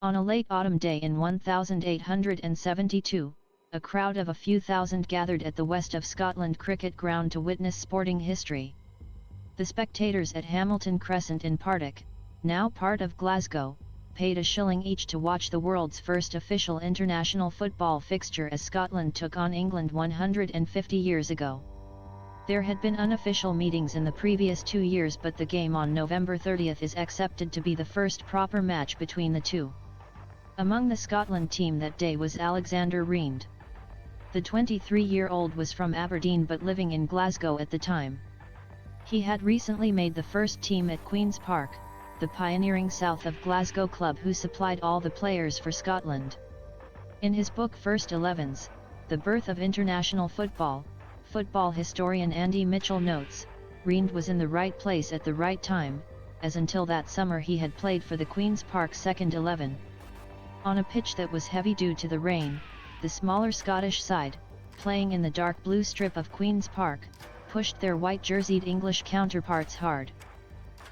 On a late autumn day in 1872, a crowd of a few thousand gathered at the West of Scotland cricket ground to witness sporting history. The spectators at Hamilton Crescent in Partick, now part of Glasgow, paid a shilling each to watch the world's first official international football fixture as Scotland took on England 150 years ago. There had been unofficial meetings in the previous 2 years, but the game on November 30th is accepted to be the first proper match between the two. Among the Scotland team that day was Alexander Rhind. The 23-year-old was from Aberdeen but living in Glasgow at the time. He had recently made the first team at Queen's Park, the pioneering south of Glasgow club who supplied all the players for Scotland. In his book First Elevens, The Birth of International Football, football historian Andy Mitchell notes, Rhind was in the right place at the right time, as until that summer he had played for the Queen's Park second 11. On a pitch that was heavy due to the rain, the smaller Scottish side, playing in the dark blue strip of Queen's Park, pushed their white-jerseyed English counterparts hard.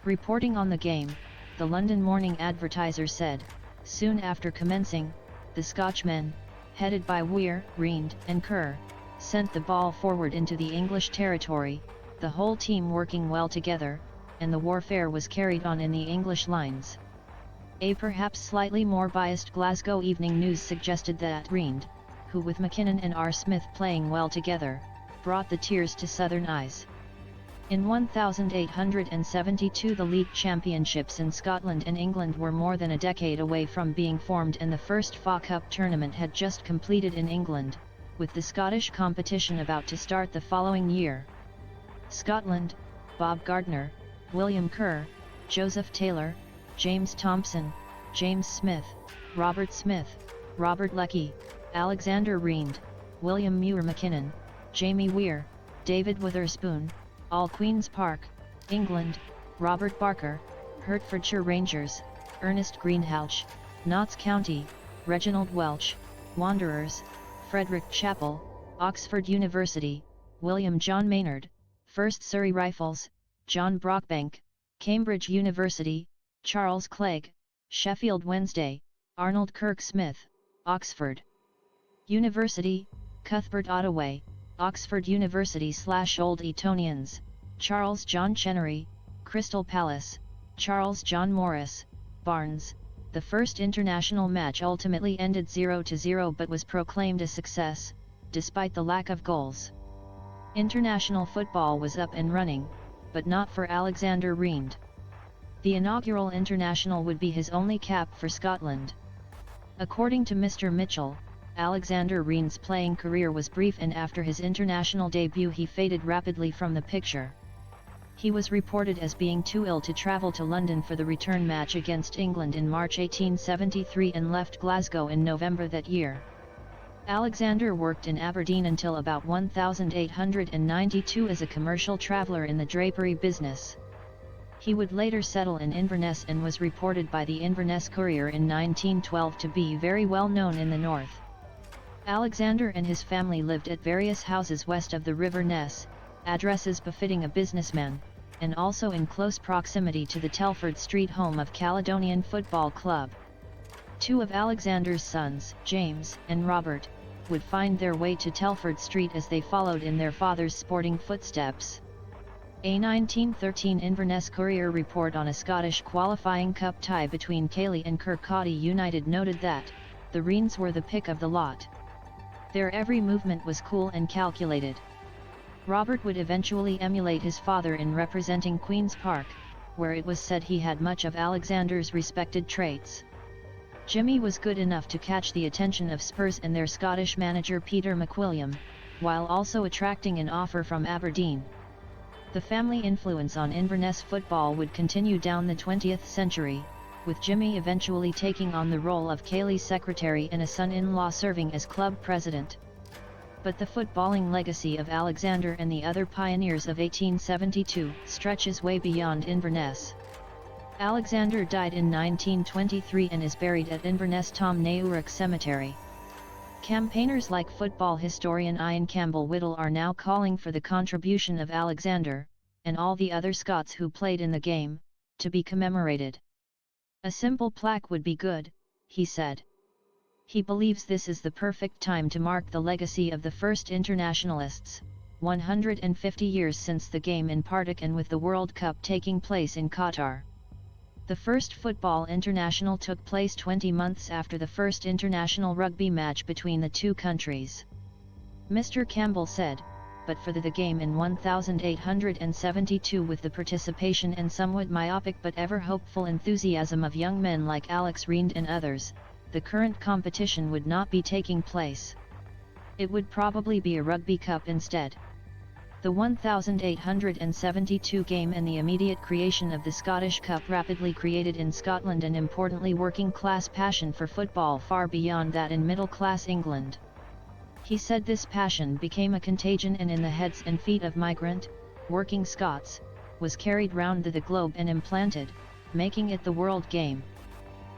Reporting on the game, the London Morning Advertiser said, soon after commencing, the Scotchmen, headed by Weir, Rhind, and Kerr, sent the ball forward into the English territory, the whole team working well together, and the warfare was carried on in the English lines. A perhaps slightly more biased Glasgow Evening News suggested that Rhind, who with McKinnon and R. Smith playing well together, brought the tears to Southern eyes. In 1872 the league championships in Scotland and England were more than a decade away from being formed, and the first FA Cup tournament had just completed in England, with the Scottish competition about to start the following year. Scotland: Bob Gardner, William Kerr, Joseph Taylor, James Thompson, James Smith, Robert Leckie, Alexander Rhind, William Muir McKinnon, Jamie Weir, David Witherspoon, all Queen's Park, England: Robert Barker, Hertfordshire Rangers, Ernest Greenhalgh, Notts County, Reginald Welch, Wanderers, Frederick Chappell, Oxford University, William John Maynard, 1st Surrey Rifles, John Brockbank, Cambridge University, Charles Clegg, Sheffield Wednesday, Arnold Kirk Smith, Oxford University, Cuthbert Ottaway, Oxford University/Old Etonians, Charles John Chenery, Crystal Palace, Charles John Morris, Barnes. The first international match ultimately ended 0-0 but was proclaimed a success, despite the lack of goals. International football was up and running, but not for Alexander Rhind. The inaugural international would be his only cap for Scotland. According to Mr. Mitchell, Alexander Rhind's playing career was brief, and after his international debut he faded rapidly from the picture. He was reported as being too ill to travel to London for the return match against England in March 1873 and left Glasgow in November that year. Alexander worked in Aberdeen until about 1892 as a commercial traveller in the drapery business. He would later settle in Inverness and was reported by the Inverness Courier in 1912 to be very well known in the north. Alexander and his family lived at various houses west of the River Ness, addresses befitting a businessman, and also in close proximity to the Telford Street home of Caledonian Football Club. Two of Alexander's sons, James and Robert, would find their way to Telford Street as they followed in their father's sporting footsteps. A 1913 Inverness Courier report on a Scottish qualifying cup tie between Cayley and Kirkcaldy United noted that the Rhinds were the pick of the lot. Their every movement was cool and calculated. Robert would eventually emulate his father in representing Queen's Park, where it was said he had much of Alexander's respected traits. Jimmy was good enough to catch the attention of Spurs and their Scottish manager Peter McWilliam, while also attracting an offer from Aberdeen. The family influence on Inverness football would continue down the 20th century, with Jimmy eventually taking on the role of Cayley's secretary and a son-in-law serving as club president. But the footballing legacy of Alexander and the other pioneers of 1872 stretches way beyond Inverness. Alexander died in 1923 and is buried at Inverness Tom Naurich Cemetery. Campaigners like football historian Ian Campbell-Whittle are now calling for the contribution of Alexander, and all the other Scots who played in the game, to be commemorated. A simple plaque would be good, he said. He believes this is the perfect time to mark the legacy of the first internationalists, 150 years since the game in Partick and with the World Cup taking place in Qatar. The first football international took place 20 months after the first international rugby match between the two countries. Mr. Campbell said, but for the game in 1872 with the participation and somewhat myopic but ever hopeful enthusiasm of young men like Alex Rhind and others, the current competition would not be taking place. It would probably be a rugby cup instead. The 1872 game and the immediate creation of the Scottish Cup rapidly created in Scotland an importantly working-class passion for football far beyond that in middle-class England. He said this passion became a contagion and in the heads and feet of migrant, working Scots, was carried round the globe and implanted, making it the world game.